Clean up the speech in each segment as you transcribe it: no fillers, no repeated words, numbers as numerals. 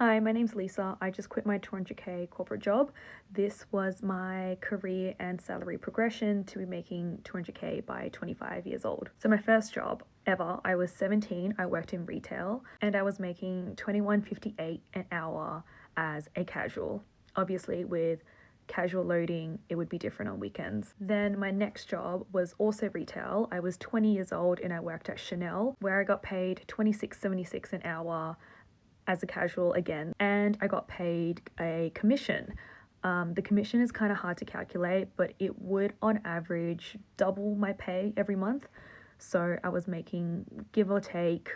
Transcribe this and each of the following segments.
Hi, my name's Lisa. I just quit my 200k corporate job. This was my career and salary progression to be making 200k by 25 years old. So my first job ever, I was 17, I worked in retail and I was making $21.58 an hour as a casual. Obviously with casual loading, it would be different on weekends. Then my next job was also retail. I was 20 years old and I worked at Chanel where I got paid $26.76 an hour as a casual again, and I got paid a commission. The commission is kind of hard to calculate, but it would on average double my pay every month. So I was making, give or take,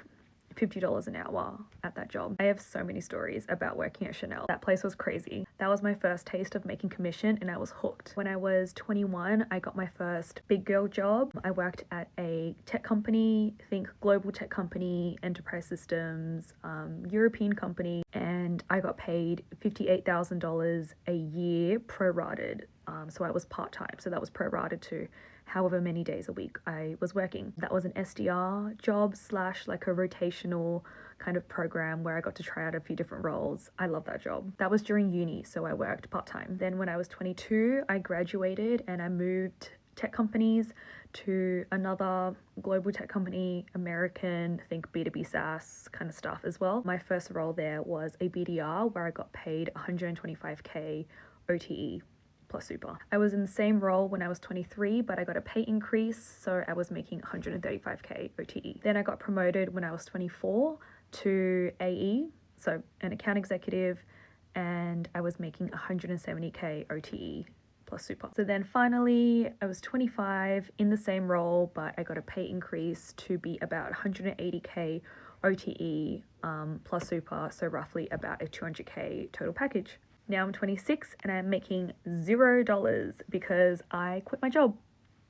$50 an hour at that job. I have so many stories about working at Chanel. That place was crazy. That was my first taste of making commission and I was hooked. When I was 21, I got my first big girl job. I worked at a tech company, think global tech company, enterprise systems, European company, and I got paid $58,000 a year prorated. So I was part-time, so that was prorated to however many days a week I was working. That was an SDR job slash like a rotational kind of program where I got to try out a few different roles. I love that job. That was during uni, so I worked part-time. Then when I was 22, I graduated and I moved tech companies to another global tech company, American, think B2B SaaS kind of stuff as well. My first role there was a BDR where I got paid 125k OTE plus super. I was in the same role when I was 23, but I got a pay increase, so I was making 135k OTE. Then I got promoted when I was 24 to AE, so an account executive, and I was making 170k OTE plus super. So then finally, I was 25 in the same role, but I got a pay increase to be about 180k OTE plus super, so roughly about a 200k total package. Now I'm 26 and I'm making $0 because I quit my job.